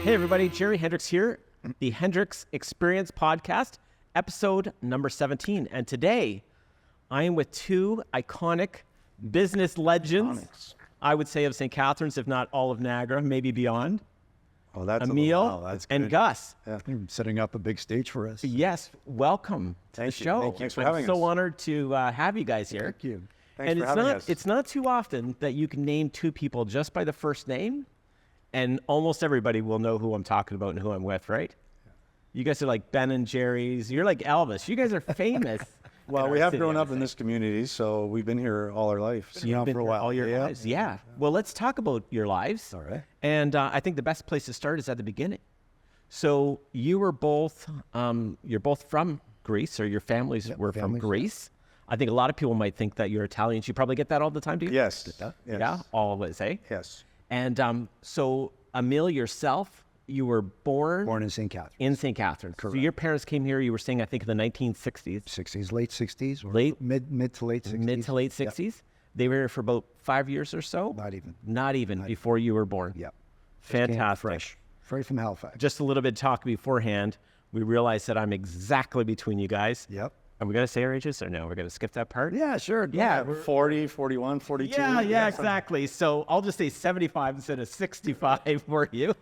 Hey everybody, Jerry Hendriks here, the Hendriks Experience Podcast, episode number 17. And today, I am with two iconic business legends, I would say of St. Catharines, if not all of Niagara, maybe beyond. Oh, that's Amiel and Gus. Yeah. Setting up a big stage for us. Yes, welcome to the show. Thanks for having I'm so us. honored to have you guys here. Thank you. Thanks And for having us. it's not too often that you can name two people just by the first name, and almost everybody will know who I'm talking about and who I'm with, right? You guys are like Ben and Jerry's. You're like Elvis. You guys are famous. Well, we have grown up in this community, so we've been here all our life. So you've been for a here while. all your Yeah. lives. Yeah. Well, let's talk about your lives. All right. And I think the best place to start is at the beginning. So you were both, you're both from Greece, or your families were from families, yeah. Greece. I think a lot of people might think that you're Italians. You probably get that all the time, do you? Yes. Yes. Yeah, always, eh? Yes. And so, Amiel, yourself, you were born Born in St. Catharines. in St. Catharines. So your parents came here, you were saying, I think in the 1960s, 60s, late 60s. Or Late- mid to late 60s. mid to late Yep. 60s. They were here for about 5 years or so? Not even. Before you were born. Yep. Fantastic. Fresh. Straight from Halifax. Just a little bit of talk beforehand. We realized that I'm exactly between you guys. Yep. Are we going to say our ages or no? We're going to skip that part? Yeah, sure. Yeah. 40, 41, 42. Yeah, exactly. So I'll just say 75 instead of 65 for you.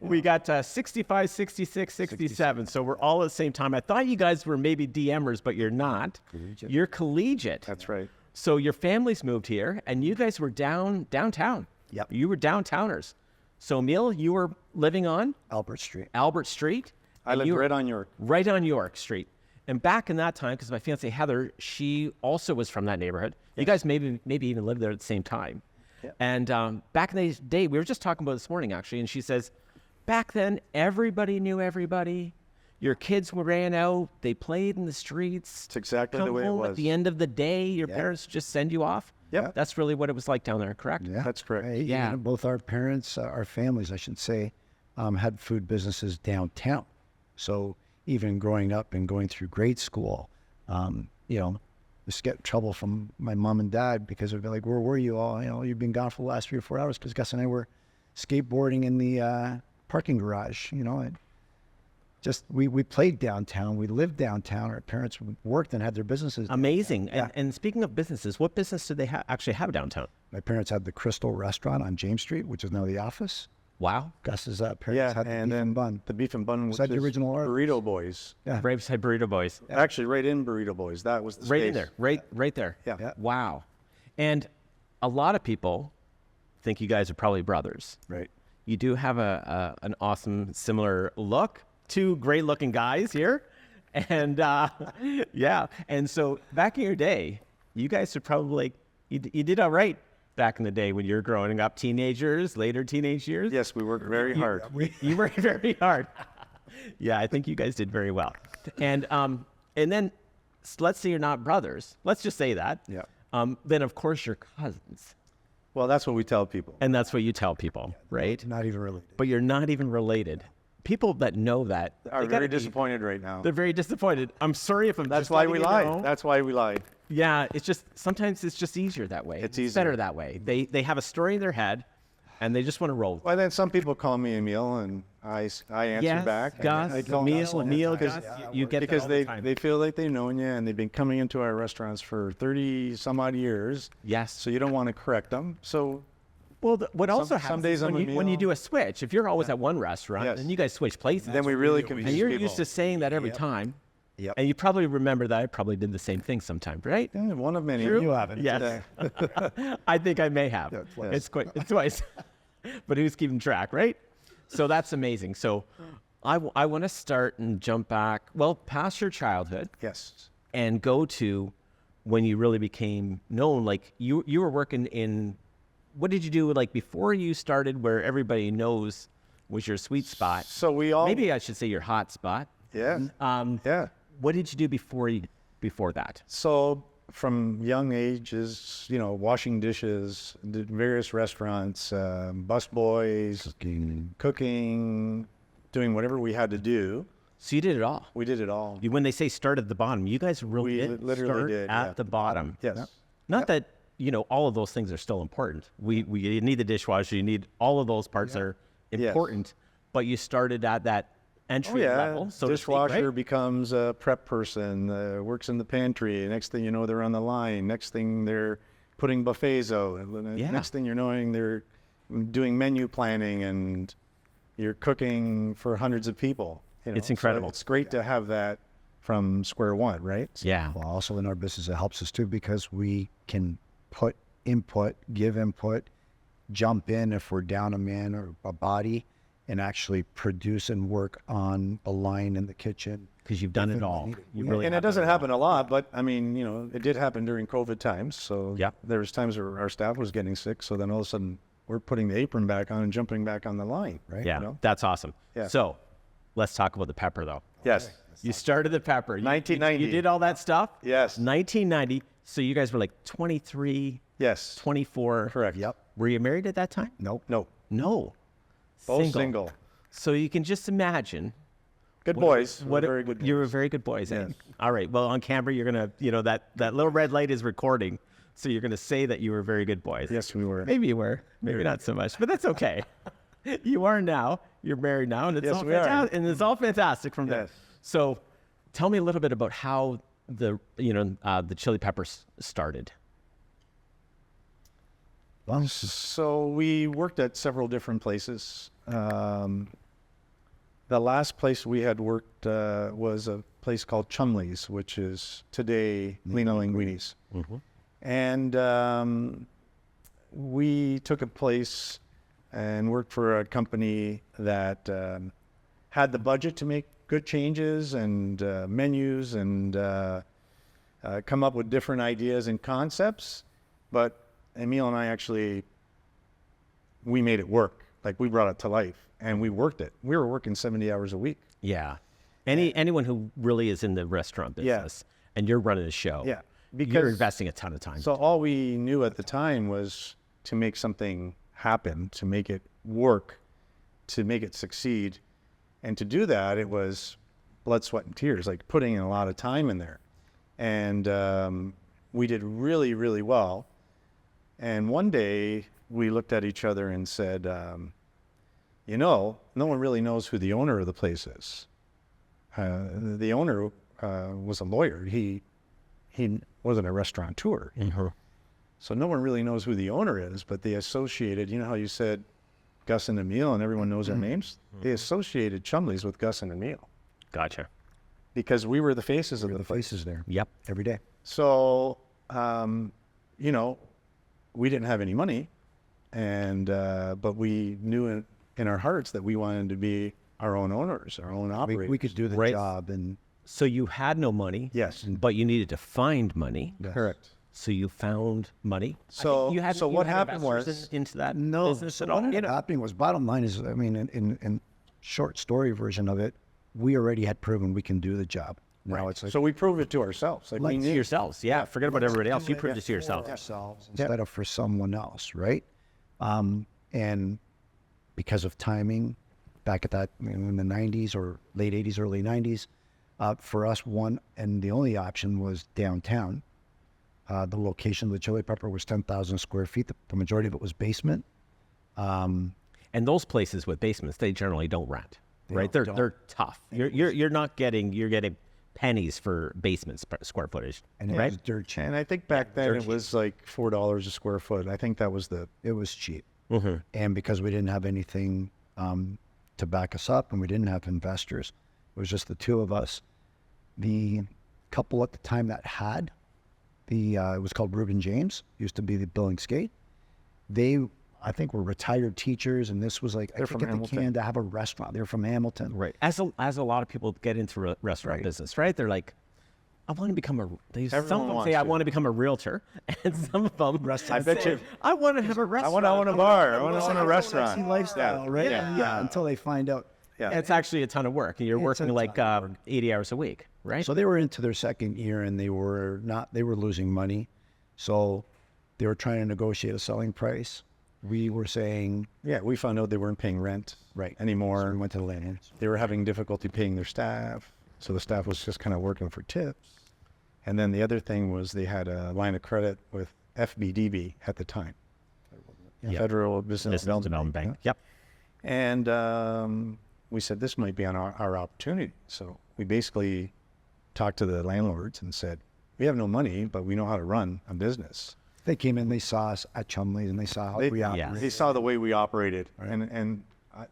We got 65, 66, 67. So we're all at the same time. I thought you guys were maybe DMers, but you're not. Collegiate. You're collegiate. That's right. So your families moved here, and you guys were downtown. Yep. You were downtowners. So, Emil, you were living on Albert Street. Albert Street. I and lived you were right on York. right on York Street. And back in that time, because my fiancée Heather, she also was from that neighborhood. You guys maybe even lived there at the same time. Yeah. And back in the day, we were just talking about this morning, actually, and she says, back then, everybody knew everybody. Your kids ran out. They played in the streets. It's exactly Come the way it home was. at the end of the day, your Yeah. parents just send you off. Yep. That's really what it was like down there, correct? Yeah. That's correct. Hey, Yeah. you know, both our parents, our families, I should say, had food businesses downtown. So even growing up and going through grade school, you know, just get in trouble from my mom and dad because they'd be like, where were you all? You know, you've been gone for the last 3 or 4 hours because Gus and I were skateboarding in the parking garage, you know. And just, we played downtown. We lived downtown. Our parents worked and had their businesses. Amazing. Yeah. And speaking of businesses, what business did they actually have downtown? My parents had the Crystal Restaurant on James Street, which is now the office. Wow. Gus's parents Yeah, had the and beef then and bun. the beef and bun, which that the is original order? Burrito Boys. Yeah. Braveside Burrito Boys. Actually, right in Burrito Boys. That was the Right space. in there. Right there. Yeah. Yeah. Wow. And a lot of people think you guys are probably brothers. Right. You do have an awesome similar look. Two great looking guys here. And yeah. And so back in your day, you guys are probably, you did all right back in the day when you were growing up, teenagers, later teenage years. Yes, we worked very hard. You worked very hard. Yeah, I think you guys did very well. And then let's say you're not brothers. Let's just say that. Yeah. Then of course you're cousins. Well, that's what we tell people. And that's what you tell people, right? Not even related. But you're not even related. People that know that Are they very gotta be- disappointed right now. They're very disappointed. I'm sorry if I'm That's just why letting we you lied. know. That's why we lied. Yeah, it's just sometimes it's just easier that way. It's better easier. that way. They have a story in their head, and they just want to roll. Well, then some people call me Emil, and I answer Yes, back. Gus, I call Emil, Gus, Gus. You get that because all the time. they feel like they know you, and they've been coming into our restaurants for 30 some odd years. Yes. So you don't want to correct them. So Well, what also some happens days is I'm when you Amiel. do a switch, if you're always at one restaurant Yes. and you guys switch places, then we really confuse and you're people. used to saying that every Yep. time, Yep. and you probably remember that I probably did the same thing sometime, right? Yeah, one of many. You haven't. Yes. I think I may have. Yeah, twice. It's twice. But who's keeping track, right? So that's amazing. So I want to start and jump back, well, past your childhood Yes. and go to when you really became known. Like you were working in, what did you do like before you started where everybody knows was your sweet spot? So we all. Maybe I should say your hot spot. Yeah. Yeah. What did you do before that? So from young ages, you know, washing dishes, did various restaurants, busboys, cooking, doing whatever we had to do. So you did it all. We did it all. When they say start at the bottom, you guys really We did literally start did, at yeah. the bottom. Yes. Not that, all of those things are still important. You need the dishwasher, you need all of those parts are Yes. important. but you started at that entry level. So to speak, Dishwasher right? becomes a prep person, works in the pantry. Next thing you know, they're on the line. Next thing they're putting buffets out. Yeah. Next thing you're knowing, they're doing menu planning and you're cooking for hundreds of people. It's So incredible. it's great to have that from square one, right? Yeah. Well, also in our business, it helps us too because we can put input, give input, jump in if we're down a man or a body, and actually produce and work on a line in the kitchen. Because you've done it all. You really And it have doesn't done it happen a lot, but I mean, it did happen during COVID times. So Yeah. there was times where our staff was getting sick. So then all of a sudden we're putting the apron back on and jumping back on the line, right? all. Yeah, that's awesome. Yeah. So let's talk about the pepper, though. Yes. You started the pepper. 1990. You did all that stuff? Yes. 1990. So you guys were like 23, Yes. 24. Correct. Yep. Were you married at that time? Nope. No. No. Both single. So you can just imagine. Good boys. What Very good boys. You were very good boys. Eh? Yes. All right. Well, on camera, you're going to, that little red light is recording. So you're going to say that you were very good boys. Yes, we were. Maybe you were. Maybe not so much, but that's okay. You are now. You're married now, and it's Yes, all we are. fantastic. And it's all fantastic from there. Yes. So, tell me a little bit about how the chili peppers started. Well, So we worked at several different places. The last place we had worked was a place called Chumley's, which is today Lena Linguini's. And we took a place and worked for a company that had the budget to make good changes and menus and come up with different ideas and concepts. But Amiel and I actually, we made it work. Like we brought it to life and we worked it. We were working 70 hours a week. Yeah. Anyone who really is in the restaurant business and you're running a show, Yeah. you're investing a ton of time. So all we knew at the time was to make something happen, to make it work, to make it succeed. And to do that, it was blood, sweat, and tears, like putting in a lot of time in there. And we did really, really well. And one day we looked at each other and said, no one really knows who the owner of the place is. The owner was a lawyer. He wasn't a restaurateur. So no one really knows who the owner is, but they associated, you know how you said Gus and Amiel and everyone knows their names? They associated Chumley's with Gus and Amiel Gotcha. because we were the faces of the the place. faces there Yep. every day. So, we didn't have any money, and but we knew in our hearts that we wanted to be our own owners, our own operators. We could do the Right. job, and So you had no money. Yes. But you needed to find money. Correct. So you found money. So- you had, so you what had happened investors was- into that no. business So at all. what ended up happening was, bottom line is, I mean, in short story version of it, we already had proven we can do the job. Now it's like So we proved it to ourselves. Like we Like To knew. yourselves, yeah. Forget about everybody else. You proved it to yourself. ourselves instead of for someone else, right? And because of timing, back at that in the 90s or late 80s, early 90s, for us, one and the only option was downtown. The location of the chili pepper was 10,000 square feet. The majority of it was basement. And those places with basements, they generally don't rent, right? don't. They're tough. You're getting pennies for basement square footage, And it right? was dirt cheap. And I think back then it was like $4 a square foot. I think that was It was cheap. Mm-hmm. And because we didn't have anything to back us up and we didn't have investors, it was just the two of us. The couple at the time that had it was called Reuben James, used to be the Billing Skate. They, I think, were retired teachers, and this was like, They're I from think at the Hamilton. can to have a restaurant. They're from Hamilton. Right. As a lot of people get into restaurant business, right? They're like, I want to become some Everyone of them wants say I to. want to become a realtor, and some of them I bet say, you- I want to have a I restaurant. want a bar. I want to own a restaurant. Lifestyle, right? Yeah. Until they find out. Yeah. It's actually a ton of work. You're It's working a like ton of 80 hours a week, right? So they were into their second year, and they were losing money. So they were trying to negotiate a selling price. We were saying, Yeah, we found out they weren't paying rent right, anymore. So we went to the landlords. They were having difficulty paying their staff, so the staff was just kind of working for tips. And then the other thing was they had a line of credit with FBDB at the time, Yep. Federal Business Business Development Development Bank. Bank. Yep. And we said, this might be on our opportunity. So we basically talked to the landlords and said, we have no money, but we know how to run a business. They came in, they saw us at Chumley's, and they saw how we operate. They saw the way we operated, and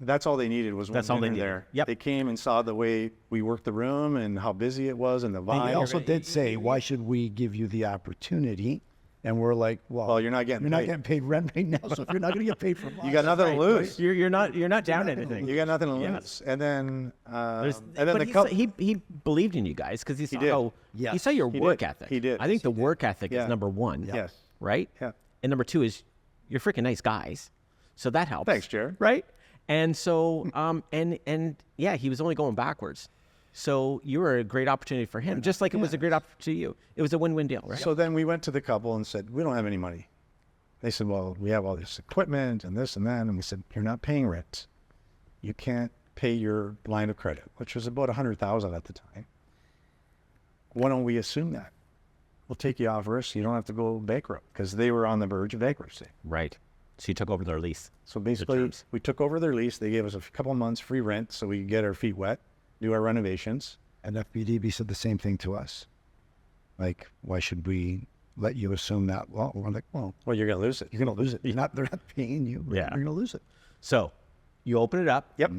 that's all they needed was That's one all they minute needed. there. Yep. They came and saw the way we worked the room and how busy it was and the vibe. They also did say, why should we give you the opportunity? And we're like, well, you're not getting you're not paid. getting paid rent right now, so if you're not going to get paid from us, You got nothing to lose. You're not down anything. You got nothing to Yes. lose. And then, But the he, couple. he believed in you guys because he saw did. how Yes. he saw your He work did. ethic. He did. I think the work ethic Yeah. is number one. Yes. Right. Yeah. And number two is you're freaking nice guys, so that helps. Thanks, Jared. Right. And so and yeah, he was only going backwards. So you were a great opportunity for him, just like it was a great opportunity to you. It was a win-win deal, right? So then we went to the couple and said, we don't have any money. They said, well, we have all this equipment and this and that. And we said, you're not paying rent. You can't pay your line of credit, which was about $100,000 at the time. Why don't we assume that? We'll take you off risk. You don't have to go bankrupt, because they were on the verge of bankruptcy. Right. So you took over their lease. So basically, terms. we took over their lease. They gave us a couple months free rent so we could get our feet wet, do our renovations. and FBDB said the same thing to us. Like, why should we let you assume that? Well, we're like, well, Well, you're going to lose it. you're going to lose it. They're not paying you. Yeah. You're going to lose it. So you open it up. Yep.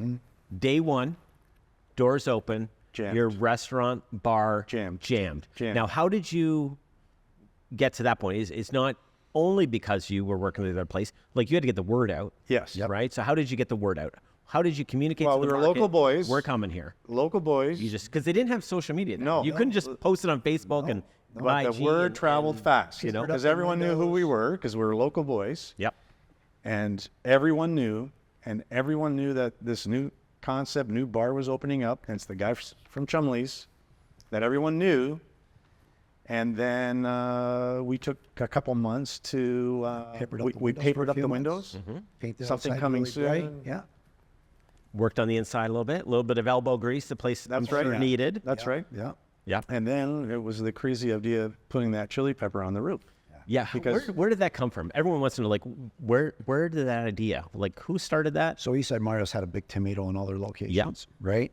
Day one, doors open. Jammed. Your restaurant, bar, Jammed. Jammed. Jammed. Now, how did you get to that point? It's not only because you were working with the other place. Like, you had to get the word out. Yes. Right? So how did you get the word out? How did you communicate Well, to the we were market? local boys. We're coming here. Local boys. You just, because they didn't have social media then. No. You couldn't just post it on Facebook and But IG the word and- traveled and, fast, you know? because everyone knew who we were, because we were local boys, Yep. and everyone knew that this new concept, new bar was opening up, and it's the guy from Chumley's that everyone knew. And then we took a couple months to Papered up the we windows for papered a up few the months. windows. Paint the Something outside coming really bright. soon. Yeah. Worked on the inside a little bit of elbow grease, the place That's I'm right. sure Yeah. needed. That's right. Yeah. Yep. And then it was the crazy idea of putting that chili pepper on the roof. Yeah, Because- where did that come from? Everyone wants to know, like, where did that idea? Like, who started that? So Eastside Mario's had a big tomato in all their locations, right?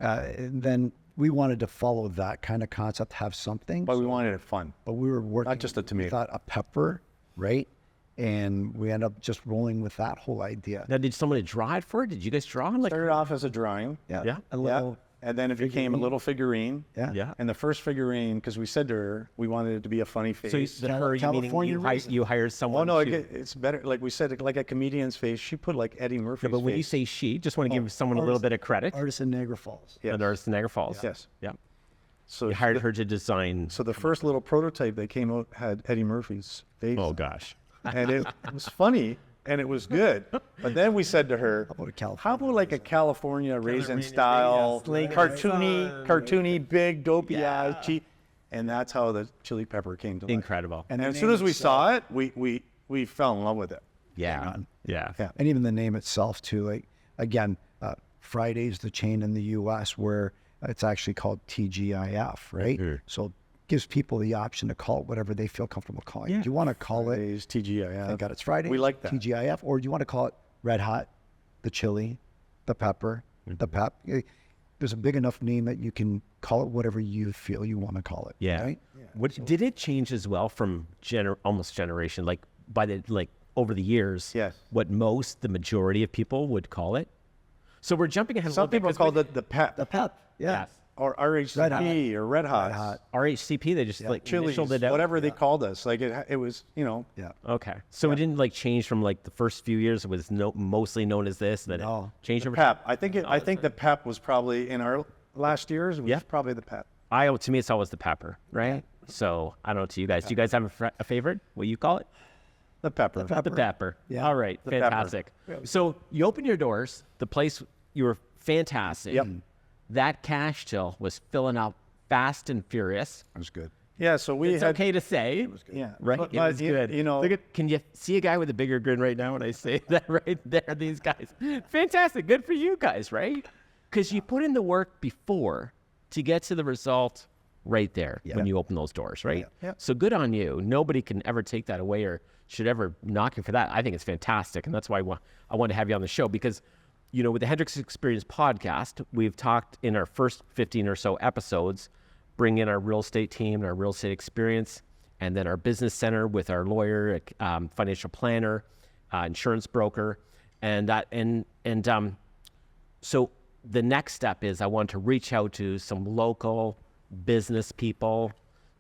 And then we wanted to follow that kind of concept, have something. But we wanted it fun. But we were working. just a tomato. We thought a pepper, right? And we ended up just rolling with that whole idea. Now, did somebody draw it for it? Did you guys draw? Like, Started off as a drawing. Yeah. Yeah. A Yeah. little. And then it became a little figurine. Yeah. yeah. And the first figurine, because we said to her, we wanted it to be a funny face. So her, you meaning California you hired Oh someone? no, to, it's better. Like we said, like a comedian's face. She put like Eddie Murphy's Yeah, but when you face. say she, just want to give someone a little bit of credit. Artist in Niagara Falls. Yes. And there's Niagara Falls. Yes. Yeah. So You hired her to design. So the first little prototype that came out had Eddie Murphy's face. Oh gosh. And it was funny and it was good. But then we said to her, about a California how about like a California raisin style, Slink cartoony, big, dopey eyes, cheap. And that's how the chili pepper came to life. Incredible. And the as soon name as we itself- saw it, we fell in love with it. Yeah. on. Yeah. Yeah. And even the name itself too. Like again, Friday's the chain in the U.S. where it's actually called TGIF, right? Mhm. So it gives people the option to call it whatever they feel comfortable calling it. Yeah. Do you want to call it? Today's TGIF. Thank God it's Friday. We like that. TGIF, or do you want to call it Red Hot, the chili, the pepper, the pep? There's a big enough name that you can call it whatever you feel you want to call it. Yeah. Right? What did it change as well from almost generation, like by the over the years? Yes. What the majority of people would call it. So we're jumping ahead. Some people called it the pep. The pep. Yeah. Yes. Or RHCP or Red Hot. RHCP. They just like Chili's, initialed it out. whatever they called us. Like it was, Yeah. Okay. So it didn't like change from like the first few years. It was mostly known as this. That No. it changed over. pep. I think the pep was probably in our last years. It was Yeah. probably the pep. To me, it's always the pepper, right? So I don't know to you guys. Do you guys have a favorite? What you call it? The pepper. The pepper. Yeah. All right. The pepper. Fantastic. So you open your doors. The place, you were fantastic. Yep. That cash till was filling up fast and furious. That was good. Yeah. So we It's had. okay to say. Yeah. Right? But, It was good. Look at, can you see a guy with a bigger grin right now when I say that right there? These guys. Fantastic. Good for you guys, right? Because you put in the work before to get to the result right there when you open those doors, right? Yeah. So good on you. Nobody can ever take that away or should ever knock you for that. I think it's fantastic. And that's why I want to have you on the show because with the Hendriks Experience podcast, we've talked in our first 15 or so episodes, bring in our real estate team and our real estate experience, and then our business center with our lawyer, financial planner, insurance broker, so the next step is I want to reach out to some local business people,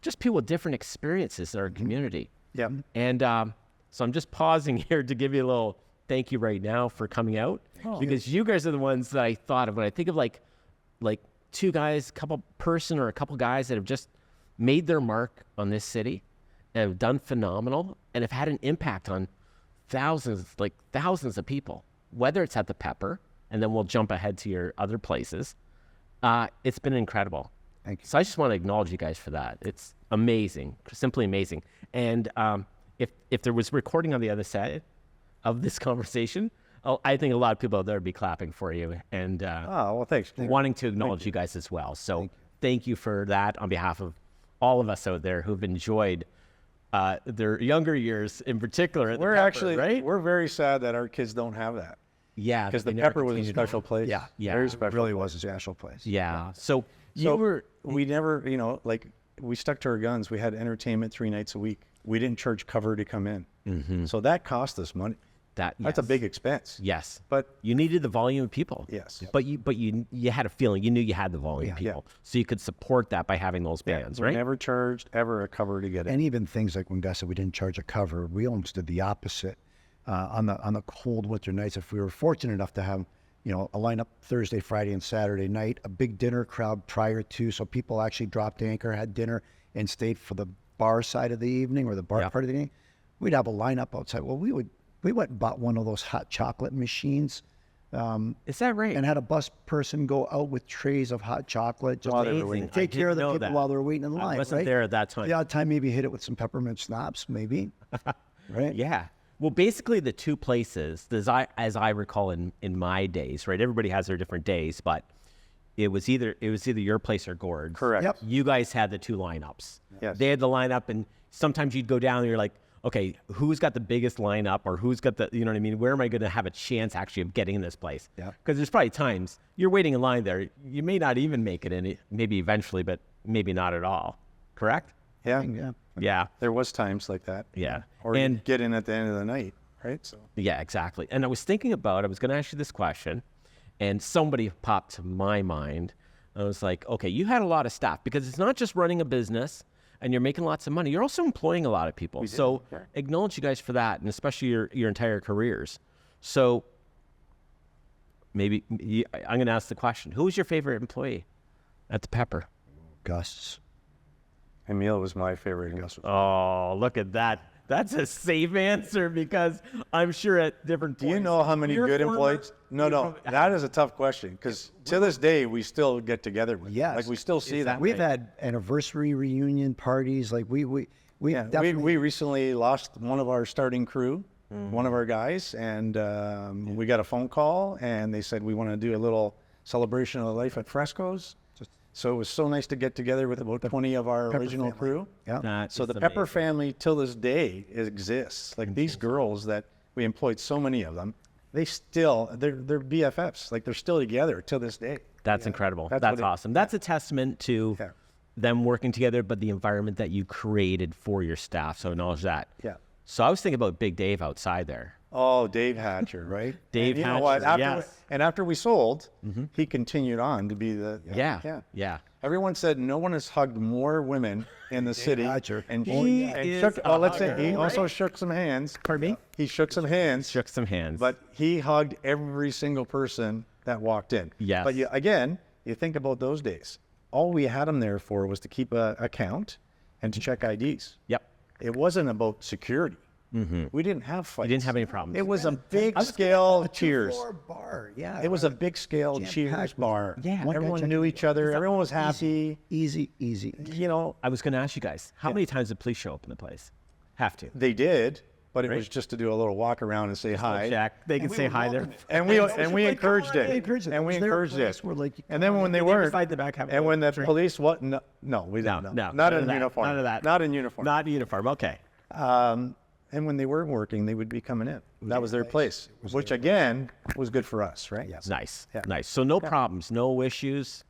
just people with different experiences in our community. Yeah. And so I'm just pausing here to give you a little thank you right now for coming out, because you guys are the ones that I thought of when I think of like two guys, a couple guys that have just made their mark on this city and have done phenomenal and have had an impact on thousands of people, whether it's at the Pepper, and then we'll jump ahead to your other places. It's been incredible. Thank you. So I just want to acknowledge you guys for that. It's amazing, simply amazing. And if there was recording on the other side of this conversation, I think a lot of people out there would be clapping for you and well, thanks. wanting to acknowledge you guys as well. So thank you for that on behalf of all of us out there who've enjoyed their younger years in particular. We're Pepper, actually, right? we're very sad that our kids don't have that. Yeah, Because the they never Pepper was a continued special on. place. Yeah. Very It special. really was a special place. Yeah. So We never, we stuck to our guns. We had entertainment 3 nights a week. We didn't charge cover to come in. Mm-hmm. So that cost us money. That's a big expense. Yes. But you needed the volume of people. Yes. But you had a feeling, you knew you had the volume of people. So you could support that by having those bands, we right? never charged ever a cover to get in. And even things like when Gus said we didn't charge a cover, we almost did the opposite. On the cold winter nights, if we were fortunate enough to have, a lineup Thursday, Friday, and Saturday night, a big dinner crowd prior to, so people actually dropped anchor, had dinner, and stayed for the bar side of the evening or the bar part of the evening. We'd have a lineup outside. Well, we went and bought one of those hot chocolate machines. Is that right? And had a bus person go out with trays of hot chocolate just Amazing. to take I care of the didn't know people that. while they're waiting in line. I wasn't right? there at that time. The odd time maybe hit it with some peppermint schnapps, maybe. Right? Yeah. Well, basically the two places, as I recall in my days, right? Everybody has their different days, but it was either your place or Gord's. Correct. Yep. You guys had the two lineups. Yes. They had the lineup, and sometimes you'd go down and you're like, okay, who's got the biggest lineup, or who's got the, you know what I mean? Where am I going to have a chance actually of getting in this place? Yeah. Because there's probably times you're waiting in line there. You may not even make it in, maybe eventually, but maybe not at all. Correct? Yeah. Yeah. Yeah. There was times like that. Yeah. Or And you'd get in at the end of the night, right? So yeah, exactly. And I was thinking about, I was going to ask you this question, and somebody popped to my mind. I was like, okay, you had a lot of staff, because it's not just running a business and you're making lots of money. You're also employing a lot of people. So acknowledge you guys for that, and especially your entire careers. So maybe I'm going to ask the question, who was your favorite employee at the Pepper? Gus. Amiel was my favorite. Oh, look at that. That's a safe answer, because I'm sure at different points. Do you know how many Your good former- employees? No. That is a tough question, because to this day we still get together with. Yes. Like we still see that. We've had anniversary reunion parties. Like we definitely. We recently lost one of our starting crew, one of our guys, and we got a phone call, and they said we want to do a little celebration of life at Fresco's. So it was so nice to get together with about 20 of our original crew. Yeah. That So is the Pepper amazing. family till this day exists. Like these girls that we employed, so many of them, they're BFFs. Like they're still together till this day. That's incredible. That's That's what it- awesome. That's a testament to Yeah. them working together, but the environment that you created for your staff. So acknowledge that. Yeah. So I was thinking about Big Dave outside there. Oh, Dave Hatcher, right? Dave And you know what? Hatcher, After, yes. And after we sold, he continued on to be the Yeah. Everyone said no one has hugged more women in the city. Hatcher. And He and is shook, a let's say hugger, he also right? shook some hands. Pardon me? He shook some hands, Shook some hands. but he hugged every single person that walked in. Yes. But again, you think about those days. All we had him there for was to keep a count and to check IDs. Yep. It wasn't about security. We didn't have fights. You didn't have any problems. It was a big scale cheers. Two-floor bar. Yeah. It was a big scale Jam-packed cheers with- bar. Yeah. One guy Everyone checking knew the- each other. Everyone was happy. Easy. You know, I was going to ask you guys, how many times did police show up in the place? Have to. they did, but it Right. was just to do a little walk around and say hi. Jack, they can say hi there. And we encouraged it. They encouraged it. And we It was their encouraged place it. where, like, And then when they They weren't, beside the back have a and when the drink. police what? No, we didn't. No. Not None in of that. uniform. None of that. Not in uniform. Not in uniform. Okay. And when they weren't working, they would be coming in. That was their place, which again was good for us, right? Yes. Nice. Yeah. Nice. So no problems, no issues.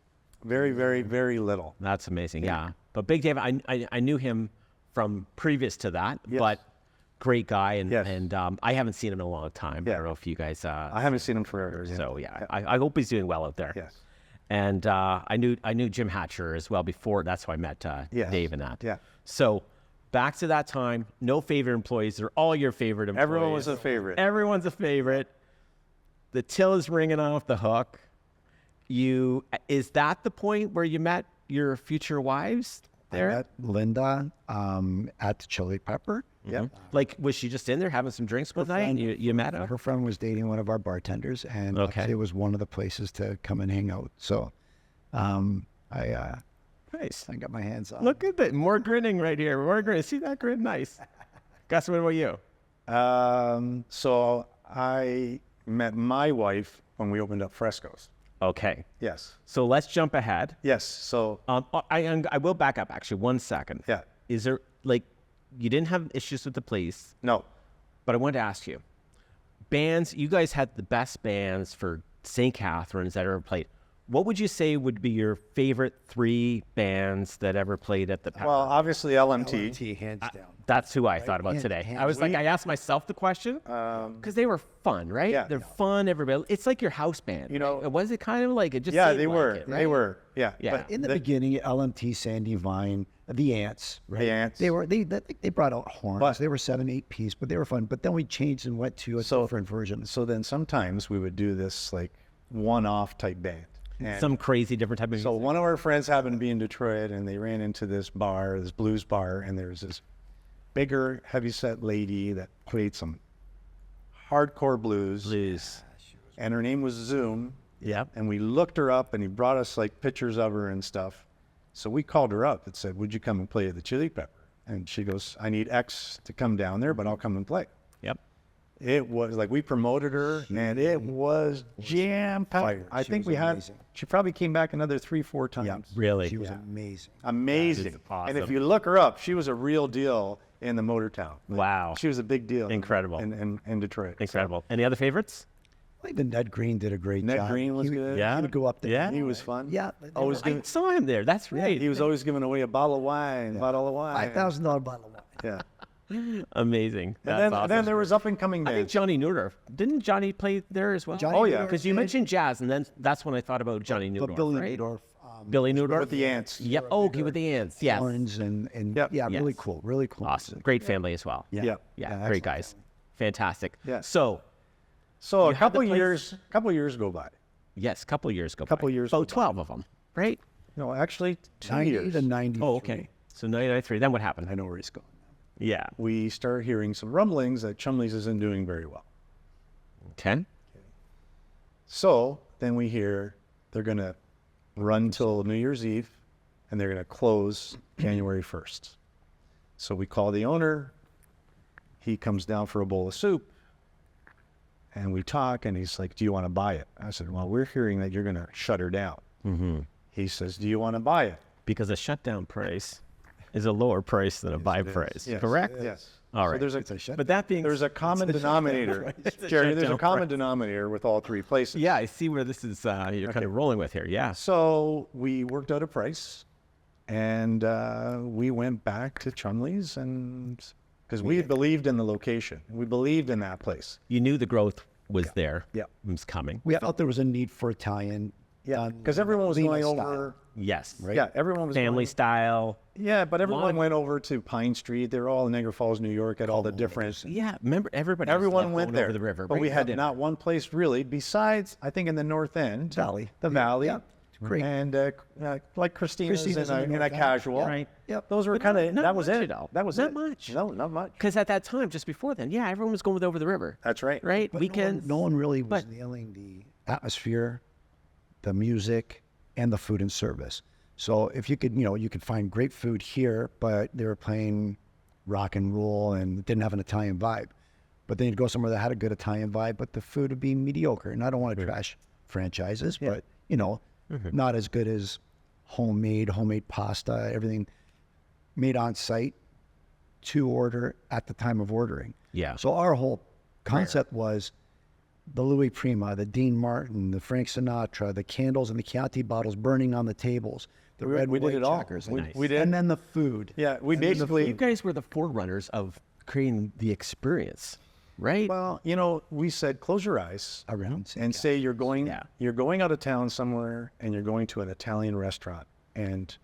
Very, very, very little. That's amazing. Yeah. But Big Dave, I knew him from previous to that, Yes. but great guy. And, Yes. and I haven't seen him in a long time. I Yeah. don't know if you guys, I haven't seen him forever. Yeah. so yeah, I hope he's doing well out there. Yes. And I knew Jim Hatcher as well before. That's how I met Yes. Dave and that. Yeah. So back to that time, no favorite employees. They're all your favorite employees. Everyone was a favorite. Everyone's a favorite. The till is ringing off the hook. Is that the point where you met your future wives there? I met Linda at the Chili Pepper. Yeah. Like, was she just in there having some drinks one night and you met her? Her friend was dating one of our bartenders, and Okay. it was one of the places to come and hang out. So Nice. I got my hands on. Look at that. More grinning right here. More grinning. See that grin? Nice. Gus, what about you? So I met my wife when we opened up Fresco's. Okay. Yes. So let's jump ahead. Yes. So I will back up actually 1 second. yeah. Is there, like, you didn't have issues with the police, No. but I wanted to ask you, bands, you guys had the best bands for St. Catharines that ever played. What would you say would be your favorite 3 bands that ever played at the Pepper? Well, obviously LMT. LMT, hands down. That's who I thought about Hand- today. hand- I was like, I asked myself the question because they were fun, right? yeah. They're fun. Everybody, it's like your house band. You know- right? Was it kind of like it? Just Yeah, seemed they like were. it, They right? were. Yeah. Yeah. But In the beginning, LMT, Sandy Vine, the Ants, right? The Ants. They brought out horns. But- they were 7-8 piece, but they were fun. But then we changed and went to a different version. So then sometimes we would do this like one-off type band. And Some crazy different type of so music. one of our friends happened to be in Detroit, and they ran into this bar, this blues bar, and there was this bigger, heavyset lady that played some hardcore blues. And her name was Zoom. Yep. And we looked her up, and he brought us like pictures of her and stuff. So we called her up and said, "Would you come and play at the Chili Pepper?" And she goes, "I need X to come down there, but I'll come and play." Yep. It was like we promoted her, and it was jam packed. I She think was we had. amazing. She probably came back another 3-4 times. Really? She was amazing. Amazing. That's And if awesome. you look her up, she was a real deal in the motor town. Wow. She was a big deal. Incredible. In Detroit. Incredible. Any other favorites? Even Ned Green did a great Ned job. Green was He would- good. Yeah. He would go up there. Yeah. He was fun. Yeah. Always I giving. saw him there. That's right. He was always giving away a bottle of wine. Bottle of wine. $5,000 bottle of wine. Yeah. Amazing. And That's then, awesome. and then there was up and coming I think bands. Johnny Neudorf. Didn't Johnny play there as well? Johnny Oh, yeah. Neudorf Because you did, mentioned jazz, and then that's when I thought about Johnny Neudorf, but Billy right? Neudorf. Billy Neudorf? With the Ants. Yep. Oh, okay, with the ants. Yes. Horns and Yep. yeah, really Yes. cool. Really cool. Awesome. Great family as well. Yeah. Yeah. Yeah, Yeah, great excellent guys. Fantastic. Yeah. So, So You a had couple the place- years go by. yes, couple years go Couple by. years About go by. 12 of them, right? No, actually 2 90 years. to 93. Oh, okay. So 1993. Then what happened? I know where he's going. Yeah. We start hearing some rumblings that Chumley's isn't doing very well. 10? So then we hear they're going to run till New Year's Eve, and they're going to close January 1st. So we call the owner. He comes down for a bowl of soup, and we talk, and he's like, "Do you want to buy it?" I said, "Well, we're hearing that you're going to shut her down." Mm-hmm. He says, "Do you want to buy it?" Because a shutdown price is a lower price than a buy price. Yes. Correct? Yes. All So right. there's But that being a common denominator. It's a Jerry, there's a shutdown common denominator with all 3 places. Yeah, I see where this is. You're kind of rolling with here. Yeah. So we worked out a price, and we went back to Chumley's, and because we believed in the location, we believed in that place. You knew the growth was there. Yeah. It was coming. We felt there was a need for Italian. Yeah, because everyone was Lima going style. over. Yes. Right. Yeah, everyone was Family going, style. Yeah, but everyone Lot- went over to Pine Street. They were all in Niagara Falls, New York, at all the different. Yeah. Remember, everybody. was Everyone like went going there, over the river. but right? we had Yeah. not one place really besides, I think, in the north end, Valley. the valley, Yeah, great. and like Christina's, Christina's in, in a, the in a north end. casual. Yeah. Right. Yep. Those were But kind of not that was much, it. though. That was Not it. much. No, not much. Because at that time, just before then, yeah, everyone was going over the river. That's right. Right. But Weekends. no one really was but- nailing the atmosphere, the music, and the food and service. So if you could, you could find great food here, but they were playing rock and roll and didn't have an Italian vibe. But then you'd go somewhere that had a good Italian vibe, but the food would be mediocre. And I don't want to trash franchises, but not as good as homemade pasta, everything made on site. to order at the time of ordering. Yeah. So our whole concept was the Louis Prima, the Dean Martin, the Frank Sinatra, the candles and the Chianti bottles burning on the tables, the red we and white did it all. checkers. We did. And then the food. Yeah, we And then the basically. You guys were the forerunners of creating the experience, right? Well, we said close your eyes Around. and say you're going Yeah. out of town somewhere and you're going to an Italian restaurant, and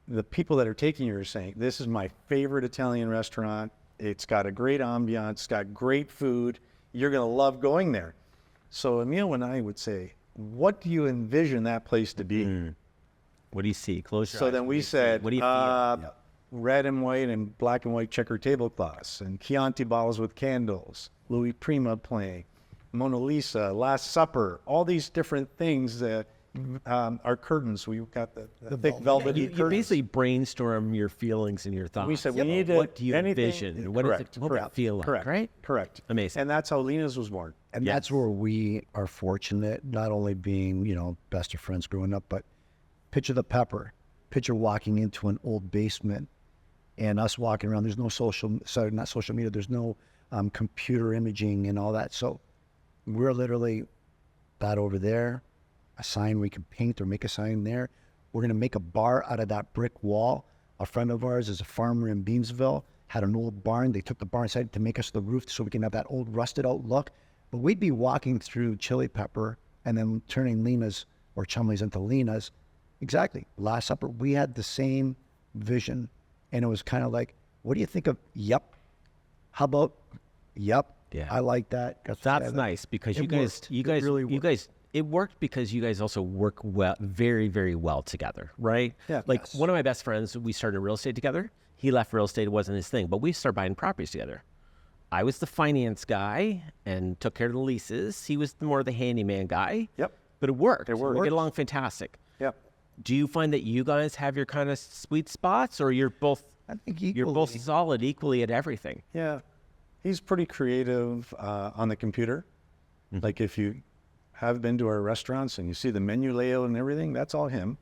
the people that are taking you are saying, this is my favorite Italian restaurant. It's got a great ambiance, it's got great food. You're going to love going there. So Amiel and I would say, what do you envision that place to be? What do you see? Close your So eyes. then we said, what do you feel? red and white and black and white checker tablecloths and Chianti bottles with candles, Louis Prima playing, Mona Lisa, Last Supper, all these different things that are curtains. We've got the thick velvety You curtains. basically brainstorm your feelings and your thoughts. We said we need What to, do you anything, envision? What correct, does it, what would it feel like, correct, right? Correct. Amazing. And that's how Lena's was born. And Yes. that's where we are fortunate, not only being, best of friends growing up, but picture the Pepper, picture walking into an old basement and us walking around. There's no not social media. There's no computer imaging and all that. So we're literally that over there, a sign we can paint or make a sign there. We're going to make a bar out of that brick wall. A friend of ours is a farmer in Beamsville, had an old barn. They took the barn side to make us the roof so we can have that old rusted out look. But we'd be walking through Chili Pepper and then turning Lena's or Chumley's into Lena's. Exactly. Last Supper, we had the same vision. And it was kind of like, what do you think of, yep? How about, yep? Yeah. I like that. That's nice because It you guys, worked. you It guys, really you worked. guys. It worked because you guys also work well, very, very well together, right? Yeah. Like Yes. one of my best friends, we started real estate together. He left real estate; it wasn't his thing, but we started buying properties together. I was the finance guy and took care of the leases. He was more the handyman guy. Yep. But it worked. It worked. We get along fantastic. Yep. Do you find that you guys have your kind of sweet spots, or you're both I think you're both equally. solid equally at everything? Yeah. He's pretty creative on the computer. Like if you have been to our restaurants and you see the menu layout and everything, that's all him.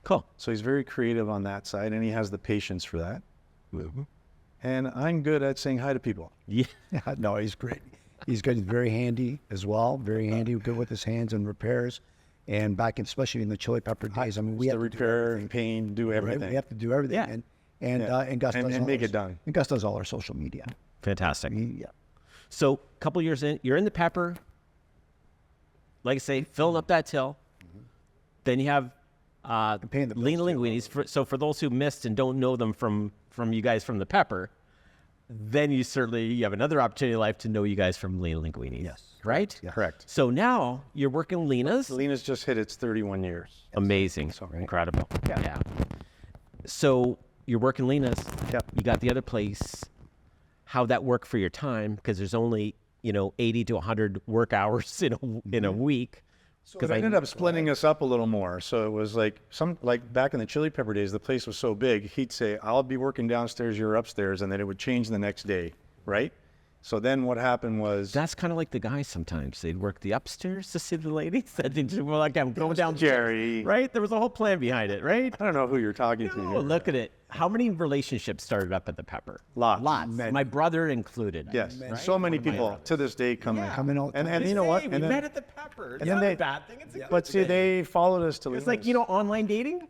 Cool. So he's very creative on that side, and he has the patience for that. And I'm good at saying hi to people. Yeah. Yeah, no, he's great. He's good. He's very handy as well. Very handy, good with his hands and repairs. And especially in the Chili Pepper days, I mean, we The have to do repair and paint, do everything. everything. We have to do everything. Yeah. And Gus And- does and all make our- it done. And Gus does all our social media. Fantastic. Yeah. So a couple years in, you're in the Pepper, like I say, filling up that till. Then you have paying the bills, Lean too. Linguinis. So for those who missed and don't know them from you guys from the Pepper, then you have another opportunity in life to know you guys from Lean Linguinis. Yes. Right? Yeah. Correct. So now you're working Lena's. Lena's just hit its 31 years. Amazing. So, Incredible. Yeah. So you're working Lena's. Yep. You got the other place. How'd that work for your time? Because there's only, 80 to 100 work hours in a week. Because I ended up splitting us up a little more. So it was like back in the Chili Pepper days, the place was so big, he'd say, I'll be working downstairs, you're upstairs, and then it would change the next day, right? So then what happened was That's kind of like the guys sometimes. They'd work the upstairs to see the ladies. And they'd just, well, like, I'm going down. Jerry. Right? There was a whole plan behind it, right? I don't know who you're talking to. Oh, here. look at it. How many relationships started up at the Pepper? Lots. My brother included. Yes. Right? So many One of my people brothers. to this day come in. Come in all the And time. you know what? Hey, we And then, met at the Pepper. It's then not they- a bad thing. It's a but good see, thing. they followed us to It's like, Lena's. online dating?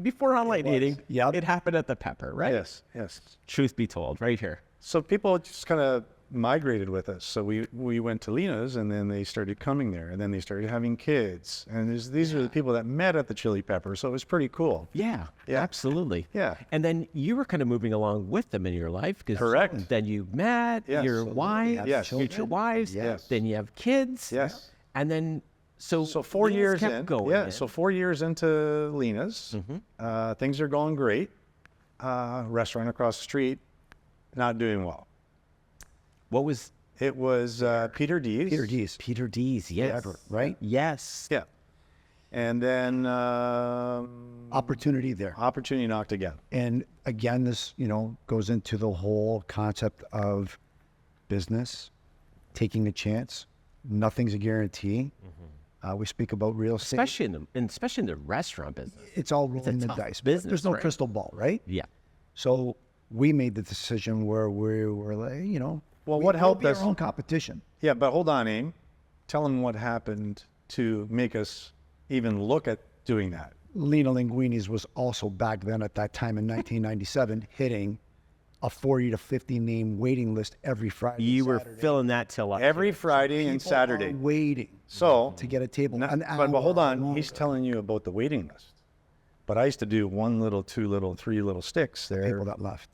Before online dating, Yep. it happened at the Pepper, right? Yes, yes. Truth be told, right here. So people just kind of migrated with us. So we went to Lena's, and then they started coming there, and then they started having kids. And these are the people that met at the Chili Pepper. So it was pretty cool. Yeah, Yeah. absolutely. Yeah. And then you were kind of moving along with them in your life. Because Correct. Then you met Yes. your So wives, Yes. your two wives. Yes. Then you have kids. Yes. And then, so 4 things years kept in. going. Yeah. So 4 years into Lena's, things are going great. Restaurant across the street, not doing well. What was It was Peter D's. Peter D's. Peter D's? Yes. Right? Yes. Yeah. And then Opportunity there. opportunity knocked again. And again, this, goes into the whole concept of business, taking a chance. Nothing's a guarantee. We speak about real estate. Especially in the restaurant business. It's all rolling the tough dice. business, There's no right? crystal ball, right? Yeah. So we made the decision where we were like, Well, we what will helped be us? our own competition. Yeah, but hold on, Aim. Tell them what happened to make us even look at doing that. Lena Linguini's was also back then at that time in 1997 hitting a 40 to 50 name waiting list every Friday. You were Saturday. filling that till up. Every Friday and People Saturday. are waiting So, to get a table. Not- an but hour hold or on, longer. he's telling you about the waiting list. But I used to do 1 little, 2 little, 3 little sticks there, people that left.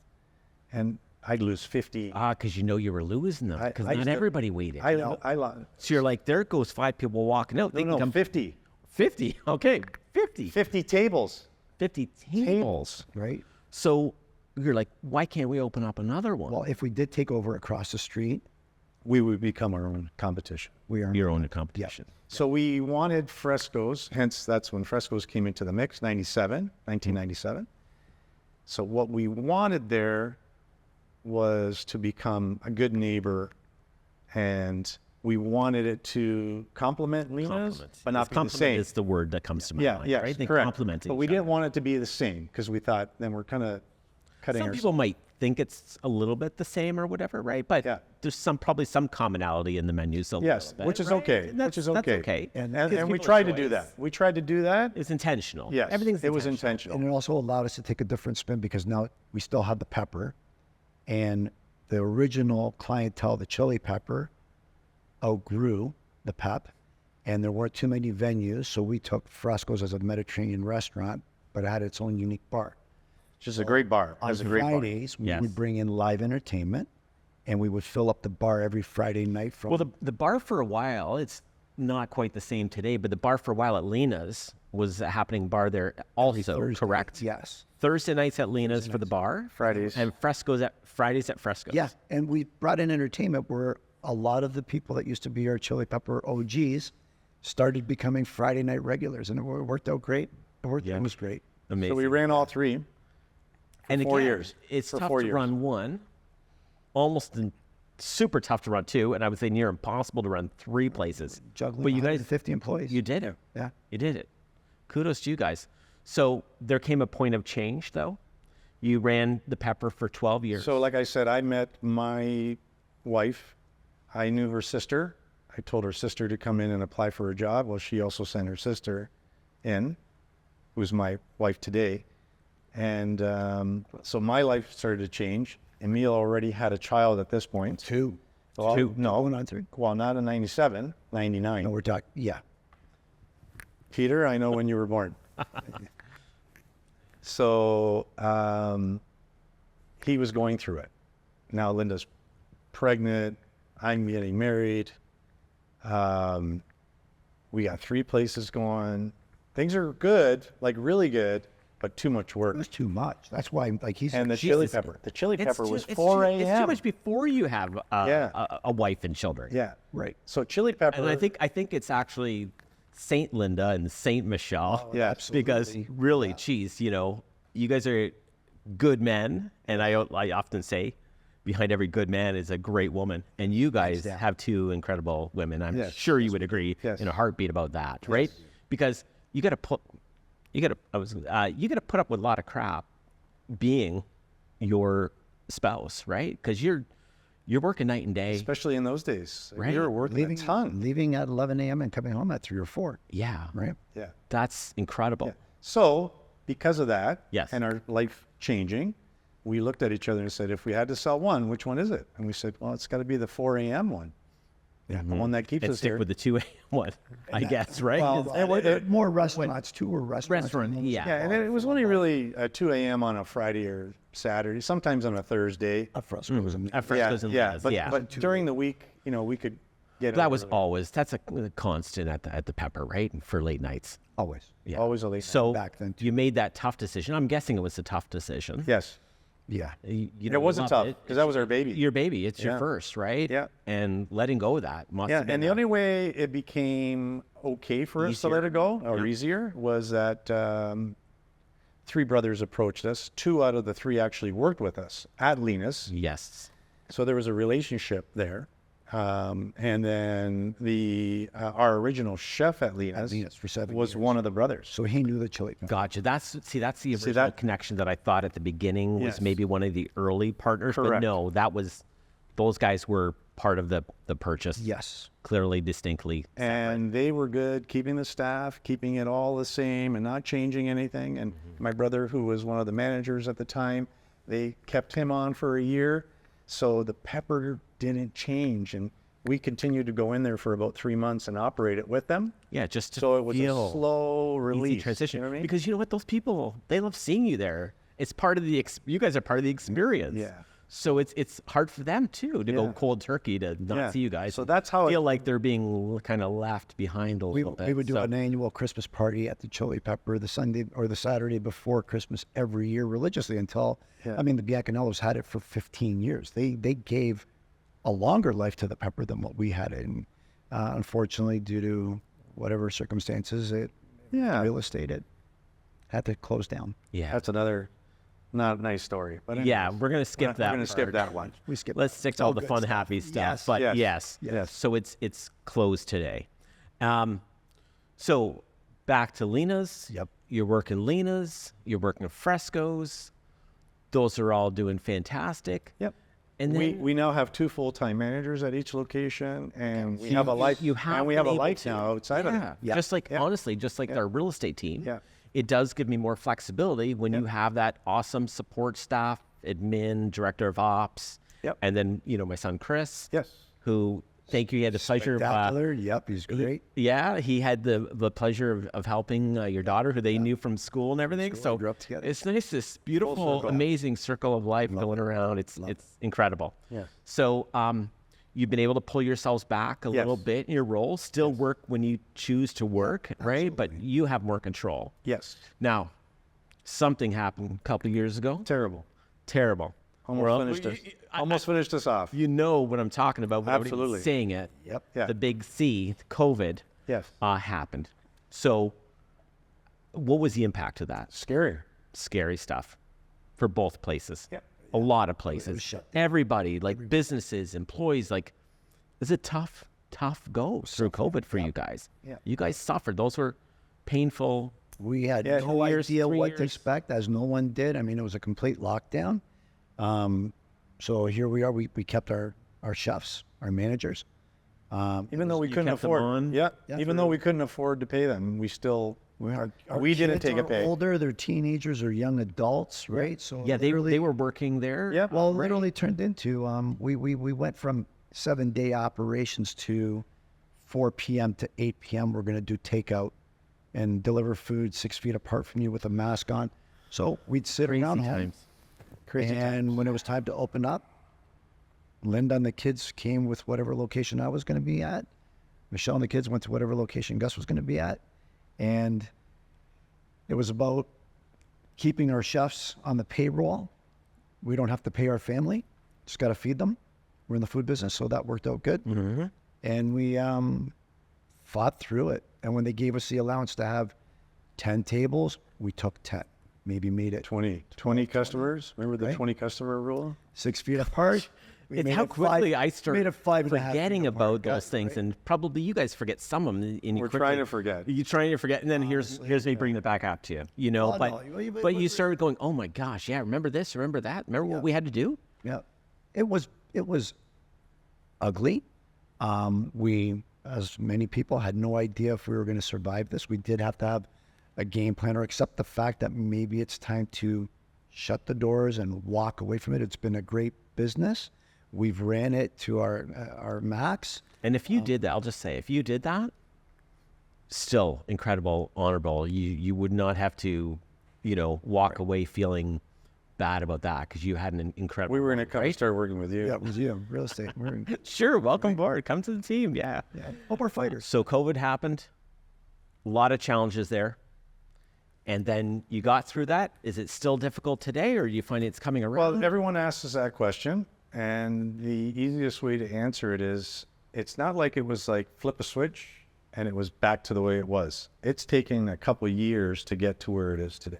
and I'd lose 50. Because you know you were losing them. Because I not used to- everybody waited. So you're like, there goes 5 people walking out. They can come 50. 50. Okay, 50. 50 tables. 50 tables. Right? So you're like, why can't we open up another one? Well, if we did take over across the street, We would become our own competition. we are. Your own competition. So we wanted frescoes, hence that's when frescoes came into the mix, 1997. So what we wanted there was to become a good neighbor, and we wanted it to complement Lena's, Compliment. but not It's be the compliment same. is the word that comes to my Yeah, mind, yes, right? They correct. complement But we each didn't other. want it to be the same because we thought then we're kind of cutting Some our... people might think it's a little bit the same or whatever, right? But Yeah. there's probably some commonality in the menus. Yes, little bit, which is right? okay. And that's Which is okay. That's okay. And Gives we people a tried to do choice. that. We tried to do that. It's intentional. Yes, Everything's it was intentional. And it also allowed us to take a different spin because now we still have the pepper, and the original clientele, the chili pepper, outgrew the pep, and there weren't too many venues, so we took Fresco's as a Mediterranean restaurant, but it had its own unique bar. Just a great bar. On It's a great bar. Fridays, we Yes. would bring in live entertainment, and we would fill up the bar every Friday night from Well, the bar for a while, it's not quite the same today, but the bar for a while at Lena's was a happening bar there also, Thursday. correct? Yes. Thursday nights at Lena's for the bar. Fridays. And Fridays at Fresco's. Yeah, and we brought in entertainment where a lot of the people that used to be our chili pepper OGs started becoming Friday night regulars, and it worked out great. It was great. Amazing. So we ran all three. and 4 again, years. It's For tough 4 to years. run one, super tough to run two, and I would say near impossible to run 3 places. Juggling But you guys, 150 employees. you did it. Yeah. You did it. Kudos to you guys. So there came a point of change, though. You ran the pepper for 12 years. So like I said, I met my wife. I knew her sister. I told her sister to come in and apply for a job. Well, she also sent her sister in, who's my wife today. And so my life started to change. Emil already had a child at this point. Two. Well, Two. No. Going on 3. Well, not in 97, 99. No, we're talking, yeah. Peter, I know when you were born. So he was going through it. Now Linda's pregnant. I'm getting married. We got 3 places going. Things are good, like really good, but too much work. It was too much. That's why, like, he's... And the Jesus. chili pepper. The chili pepper was 4 a.m. It's too much before you have Yeah. a wife and children. Yeah. Right. So chili pepper. And I think it's actually Saint Linda and Saint Michelle. Yeah, Because really, geez, you guys are good men, and I often say, behind every good man is a great woman, and you guys have 2 incredible women. I'm Yes. sure you would agree Yes. in a heartbeat about that, right? Because you got to put up with a lot of crap being your spouse, right? Because you're working night and day. especially in those days. Right. We were working a ton. Leaving at 11 a.m. and coming home at 3 or 4, Yeah, right? Yeah. that's incredible. Yeah. So because of that, Yes. and our life changing, we looked at each other and said, if we had to sell one, which one is it? And we said, well, it's got to be the 4 a.m. one. Yeah, the one that keeps And us stick here. with the 2 a.m. one, I guess, right? Well, More restaurants, 2 were restaurants. Restaurant, yeah. yeah, and it was only really 2 a.m. on a Friday or Saturday, sometimes on a Thursday. At Fresco's. At Fresco's and yeah, Liz, but, yeah. but during the week, we could get That over was there. always that's a constant at the Pepper, right? For late nights. Always. Yeah. Always a late night. So back then, too. you made that tough decision. I'm guessing it was a tough decision. Yes, Yeah. it wasn't tough because that was our baby. Your baby, it's your Yeah. first, right? Yeah. And letting go of that must Yeah, have been and the only way it became okay for us to Easier. let it go, or easier, was that 3 brothers approached us. 2 out of the 3 actually worked with us at Lena's. yes. So there was a relationship there. And then our original chef at Lena's, for 7 was years. one of the brothers. So he knew the chili pepper. Gotcha. That's the original connection that I thought at the beginning was Yes. maybe one of the early partners. But Correct. no, those guys were part of the purchase. Yes. Clearly, distinctly. And they were good, keeping the staff, keeping it all the same and not changing anything. And my brother, who was one of the managers at the time, they kept him on for a year. So the pepper didn't change. And we continued to go in there for about 3 months and operate it with them. Yeah, just to So it was a feel slow release. easy transition. You know what I mean? Because you know what? Those people, they love seeing you there. It's part of you guys are part of the experience. Yeah. So it's hard for them too to go Yeah. cold turkey to not Yeah. see you guys. So that's how feel like they're being kind of left behind a We little bit. would do So- an annual Christmas party at the Chili Pepper the Sunday or the Saturday before Christmas every year religiously until, Yeah. I mean, the Biaconellos had it for 15 years. They gave a longer life to the pepper than what we had. And unfortunately, due to whatever circumstances, real estate, it had to close down. Yeah. That's another not nice story. But Yeah, anyways, we're gonna skip that. We're going to skip part. that one. We skipped. Let's stick to all the fun, happy stuff. Yes. But Yes. yes. Yes. So it's closed today. So back to Lena's. Yep. You're working Lena's. You're working Fresco's. Those are all doing fantastic. Yep. And then We now have 2 full-time managers at each location, and we So have a life. You have and we have a been able life to- now outside of it. Yeah. Just like Yeah. honestly, just like our real estate team. Yeah. It does give me more flexibility when you have that awesome support staff, admin, director of ops, Yep. and then my son Chris, Yes. who thank you. He had the pleasure of Spectacular. Yep, he's great. yeah, he had the pleasure of helping your daughter, who they knew from school and everything. School, So grew up together. it's nice, this beautiful, circle. amazing circle of life going around. It's incredible. Yeah. So you've been able to pull yourselves back a little Yes. bit in your role. Still work when you choose to work, right? But you have more control. Yes. Now, something happened a couple of years ago. Terrible. Terrible. Almost finished us off. You know what I'm talking about without even Absolutely. saying it. Yep. Yeah. The big C, COVID, Yes. happened. So what was the impact of that? Scary. Scary stuff for both places. Yep. A lot of places. shut Everybody, like businesses, employees, like it's a tough go through COVID for you guys. Yeah. You guys suffered. Those were painful. We had Yeah, no 2 years, idea 3 what to years. expect, as no one did. I mean, it was a complete lockdown. So here we are. We kept our chefs, our managers. Even though we you couldn't kept them afford. on? Yeah. Yeah, Even though we couldn't afford to pay them, we still. Our We didn't kids take a are pay. older, they're teenagers or young adults, right? So Yeah, they literally- were working there. Yep. Well, literally turned into we went from 7-day operations to 4 p.m. to 8 p.m. We're going to do takeout and deliver food 6 feet apart from you with a mask on. So we'd sit around home. times. Crazy And when it was time to open up, Linda and the kids came with whatever location I was going to be at. Michelle and the kids went to whatever location Gus was going to be at. And it was about keeping our chefs on the payroll. We don't have to pay our family. Just got to feed them. We're in the food business, so that worked out good. Mm-hmm. And we fought through it. And when they gave us the allowance to have 10 tables, we took 10. Maybe made it 20 customers. Remember the Right. 20 customer rule? 6 feet apart. We It's made how it quickly five- I start made it 5.5 feet forgetting apart, about those Gus, things, right? and probably you guys forget some of them. And you We're quickly- trying to forget. You're trying to forget, and then here's me bringing it back up to you. You know, Oh, but no, you- but you started going, oh my gosh, yeah, remember this, remember that, remember what we had to do. Yeah, it was ugly. We, as many people, had no idea if we were going to survive this. We did have to have a game plan, or accept the fact that maybe it's time to shut the doors and walk away from it. It's been a great business. We've ran it to our max. And if you did that, I'll just say, if you did that, still incredible, honorable. You would not have to, walk away feeling bad about that, because you had an incredible. We were going to come start working with you. Yeah, it was you, real estate. Sure, welcome aboard. Come to the team. Yeah. Hope we're fighters. So COVID happened. A lot of challenges there. And then you got through that. Is it still difficult today, or do you find it's coming around? Well, everyone asks us that question, and the easiest way to answer it is, it's not like it was like flip a switch and it was back to the way it was. It's taken a couple of years to get to where it is today.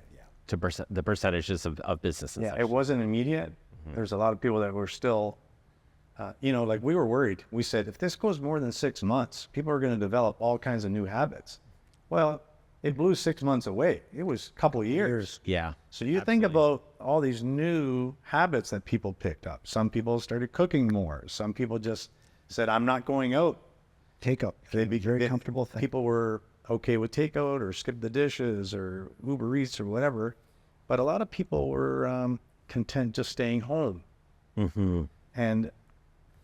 To the percentages of business and Yeah, such. it wasn't immediate. There's a lot of people that were still like we were worried. We said, if this goes more than 6 months, people are going to develop all kinds of new habits. Well, it blew 6 months away. It was a couple of years. Yeah. So you think about all these new habits that people picked up. Some people started cooking more. Some people just said, I'm not going out. Takeout. They'd be Very comfortable thing. People were okay with takeout or skip the dishes or Uber Eats or whatever. But a lot of people were content just staying home. Mm-hmm. And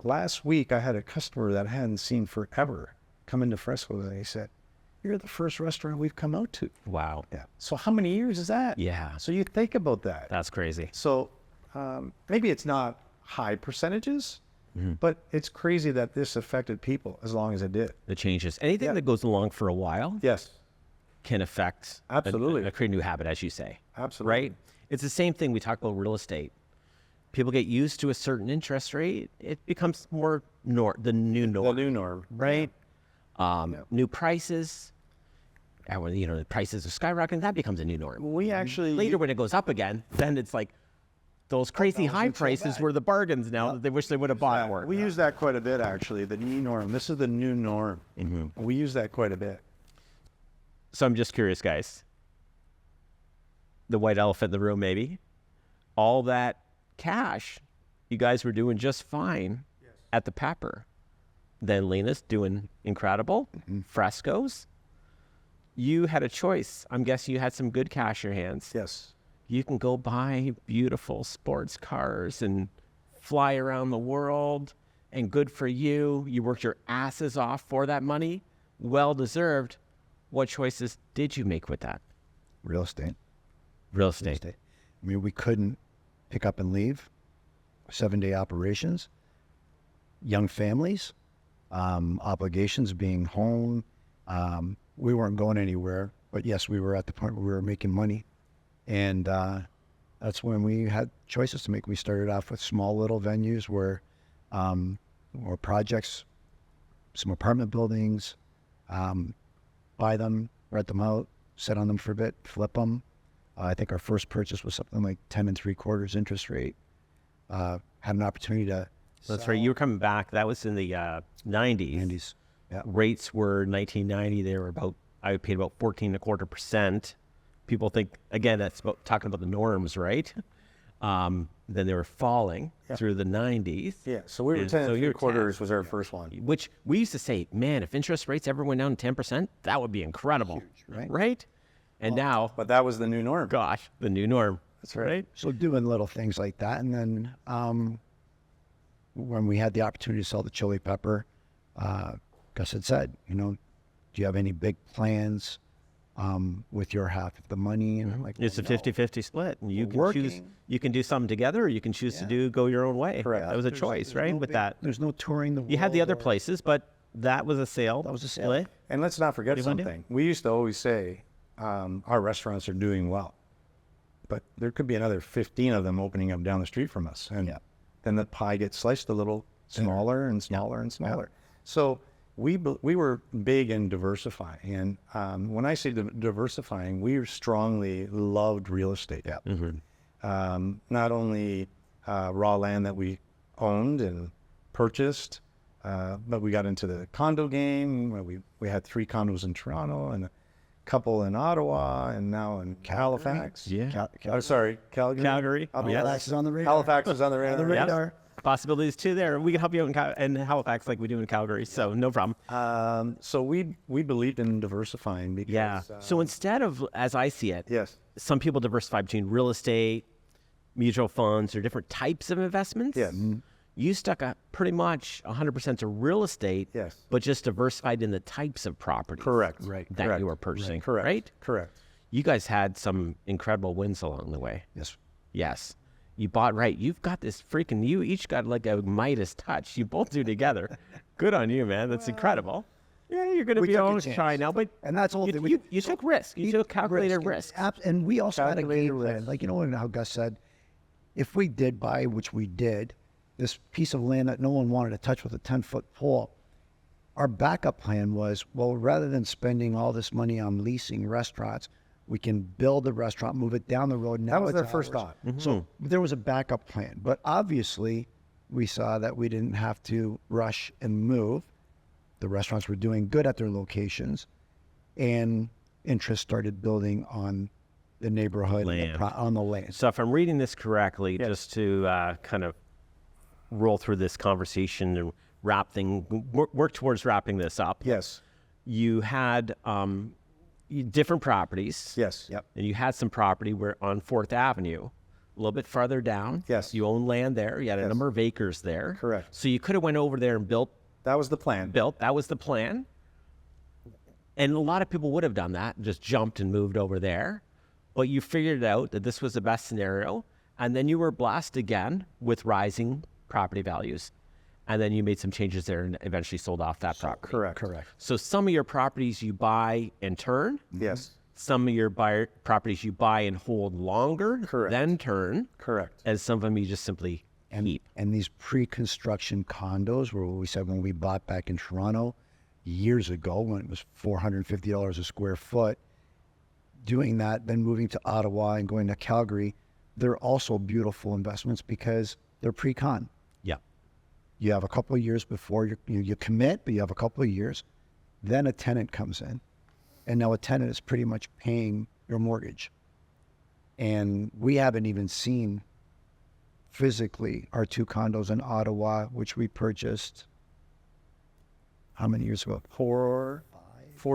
last week, I had a customer that I hadn't seen forever come into Fresco, and they said, "You're the first restaurant we've come out to." Wow. Yeah. So how many years is that? Yeah. So you think about that. That's crazy. So maybe it's not high percentages, but it's crazy that this affected people as long as it did. The changes. Anything that goes along for a while Yes, can affect Absolutely. a create a new habit, as you say. absolutely. Right? It's the same thing we talk about real estate. People get used to a certain interest rate, it becomes more the new norm. The new norm. Right? New prices. And when, the prices are skyrocketing, that becomes a new norm. We actually Later, when it goes up again, then it's like those crazy high prices were the bargains now that they wish they would have bought more. we use that quite a bit, actually. The new norm. This is the new norm. We use that quite a bit. So I'm just curious, guys. The white elephant in the room, maybe. All that cash, you guys were doing just fine at the Pepper. Then Lena's doing incredible. Frescoes. You had a choice. I'm guessing you had some good cash in your hands. Yes. You can go buy beautiful sports cars and fly around the world, and good for you. You worked your asses off for that money. Well deserved. What choices did you make with that? Real estate. Real estate. I mean, we couldn't pick up and leave. 7-day operations. Young families. Obligations, being home. We weren't going anywhere, but yes, we were at the point where we were making money. And that's when we had choices to make. We started off with small little venues where, or projects, some apartment buildings, buy them, rent them out, sit on them for a bit, flip them. I think our first purchase was something like 10 3/4 interest rate. Had an opportunity to That's right. You were coming back. That was in the 90s. 90s. Yeah. Rates were 1990. They were I paid about 14.25%. People think, again, that's talking about the norms, right? Then they were falling through the 90s. Yeah. So we were And 10 so you're 3/4 was our first one. Which we used to say, man, if interest rates ever went down 10%, that would be incredible. right? Right? And now, But that was the new norm. gosh, the new norm. That's right. So doing little things like that. And then when we had the opportunity to sell the chili pepper, Gus had said, do you have any big plans with your half of the money? And I'm like, It's a well, no. 50-50 split. And you We're can choose, working. you can do something together, or you can choose to go your own way. Correct. That was a There's- choice, there's right? no With big- that. There's no touring the world. You had the other or- places, but that was a sale. That was a sale. split. And let's not forget What do you wanna do? something. We used to always say our restaurants are doing well, but there could be another 15 of them opening up down the street from us. And Yeah. then the pie gets sliced a little smaller and smaller and smaller. So we were big in diversifying. And when I say diversifying, we strongly loved real estate. Yeah. Not only raw land that we owned and purchased, but we got into the condo game. Where we had 3 condos in Toronto and a couple in Ottawa, and now in Halifax. Yeah. Sorry, Calgary. Calgary. I'll be Yeah. Halifax is on the radar. Halifax is on the radar. On the radar. Possibilities too there. We can help you out in Halifax like we do in Calgary, so no problem. So we believed in diversifying because Yeah. So instead of, as I see it, yes, some people diversify between real estate, mutual funds, or different types of investments. yes, You stuck pretty much 100% to real estate, yes, but just diversified in the types of properties correct, that correct. you were purchasing, correct, right? correct. You guys had some incredible wins along the way. Yes. Yes. You bought right. You've got this freaking, you each got like a Midas touch. You both do together. Good on you, man. That's incredible. Yeah, you're going to We be took a on chance. shy now, but And that's all. you took risk. You took calculated risk. And we also had a Calculated game plan. risk. Like, how Gus said, if we did buy, which we did, this piece of land that no one wanted to touch with a 10-foot pole, our backup plan was, well, rather than spending all this money on leasing restaurants, we can build a restaurant, move it down the road. Now That was it's their first ours. thought. So there was a backup plan. But obviously, we saw that we didn't have to rush and move. The restaurants were doing good at their locations, and interest started building on the neighborhood, Land. on the land. So if I'm reading this correctly, just to kind of roll through this conversation and work towards wrapping this up. Yes. You had different properties. Yes. Yep. And you had some property where on 4th Avenue, a little bit farther down. Yes. You own land there. You had a number of acres there. Correct. So you could have went over there and built. That was the plan. That was the plan. And a lot of people would have done that, just jumped and moved over there. But you figured out that this was the best scenario. And then you were blessed again with rising property values. And then you made some changes there and eventually sold off that property. Correct. So some of your properties you buy and turn. Yes. Some of your properties you buy and hold longer, Correct. then turn. Correct. And some of them you just simply keep. And these pre-construction condos were what we said when we bought back in Toronto years ago when it was $450 a square foot. Doing that, then moving to Ottawa and going to Calgary, they're also beautiful investments because they're pre-con. Yeah. You have a couple of years before you commit, but you have a couple of years. Then a tenant comes in. And now a tenant is pretty much paying your mortgage. And we haven't even seen physically our 2 condos in Ottawa, which we purchased how many years ago? 4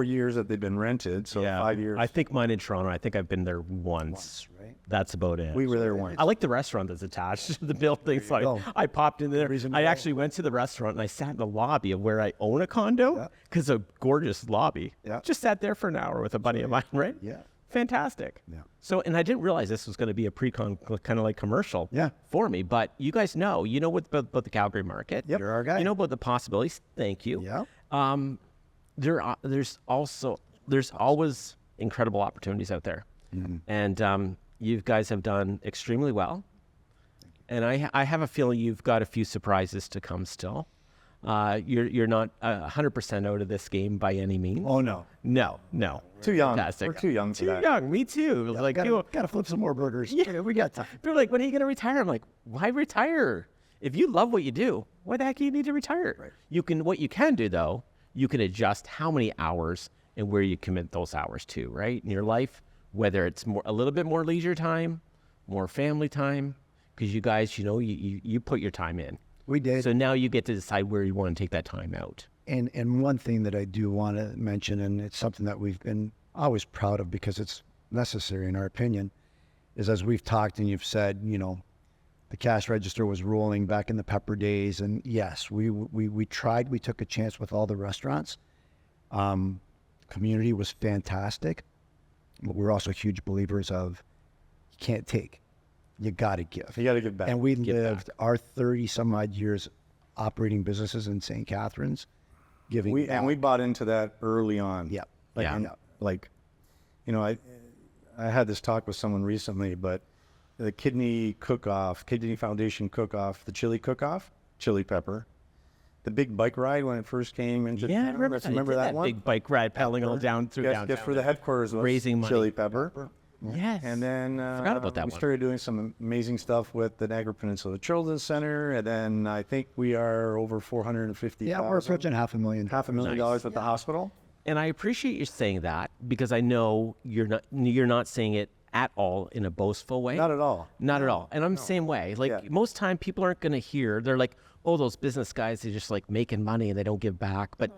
years that they've been rented, so 5 years. I think mine in Toronto, I think I've been there once. Right? That's about it. We were there once. I like the restaurant that's attached to the building. So go. I popped in there. Reason to I go. actually went to the restaurant and I sat in the lobby of where I own a condo because a gorgeous lobby. Yeah. Just sat there for an hour with a buddy of mine, right? Yeah. Fantastic. Yeah. So, and I didn't realize this was going to be a pre-con kind of like commercial for me, but you guys know, what about the Calgary market. Yep. You're our guy. You know about the possibilities. Thank you. Yeah. There's always incredible opportunities out there. Mm-hmm. And you guys have done extremely well. And I have a feeling you've got a few surprises to come still. You're not 100% out of this game by any means. Oh, no. No. Too young. Fantastic. We're too young for Too that. young. Me too. Like Gotta flip some more burgers. Yeah, we got time. People are like, when are you going to retire? I'm like, why retire? If you love what you do, why the heck do you need to retire? Right. What you can do though, you can adjust how many hours and where you commit those hours to, right? In your life, whether it's a little bit more leisure time, more family time, because you guys, you put your time in. We did. So now you get to decide where you want to take that time out. And one thing that I do want to mention, and it's something that we've been always proud of because it's necessary in our opinion, is as we've talked and you've said, the cash register was rolling back in the Pepper days. And yes, we tried, we took a chance with all the restaurants. Community was fantastic, but we're also huge believers of you can't take, you got to give. You got to give back. And we lived our 30 some odd years operating businesses in St. Catharines, giving back. And we bought into that early on. Yeah. I had this talk with someone recently, but the kidney foundation cook-off, the chili cook-off, chili pepper, the big bike ride when it first came into Yeah, I town. remember that one? big bike ride pedaling all down through downtown. Guess for the headquarters was Raising money. chili pepper. Yes. And then Forgot about that we one. started doing some amazing stuff with the Niagara Peninsula Children's Center, and then I think we are over 450,000. Yeah, we're approaching $500,000. $500,000 with the hospital. And I appreciate you saying that because I know you're not saying it at all in a boastful way. Not at all. Not at all. And I'm the same way. Like most time people aren't going to hear, they're like, oh, those business guys, they're just like making money and they don't give back. But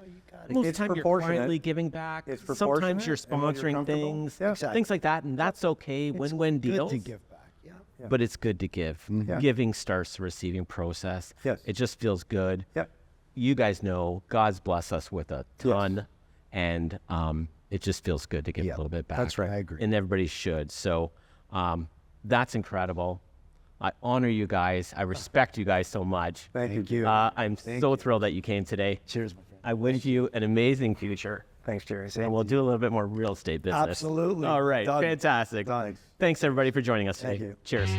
most It's time you're proportionate. quietly giving back. It's Sometimes you're proportionate and when you're sponsoring comfortable. things, Yeah. Exactly. things like that. And that's okay. Win-win Good deals. to give back. Yeah. But it's good to give. Yeah. Giving starts the receiving process. Yes. It just feels good. Yep. You guys know God's blessed us with a ton, and it just feels good to give a little bit back. That's right. I agree. And everybody should. So that's incredible. I honor you guys. I respect you guys so much. Thank you. I'm so thrilled that you came today. Cheers, my friend. I wish you an amazing future. Thanks, Jerry. And we'll do a little bit more real estate business. Absolutely. All right. Done. Fantastic. Done. Thanks, everybody, for joining us today. Thank you. Cheers.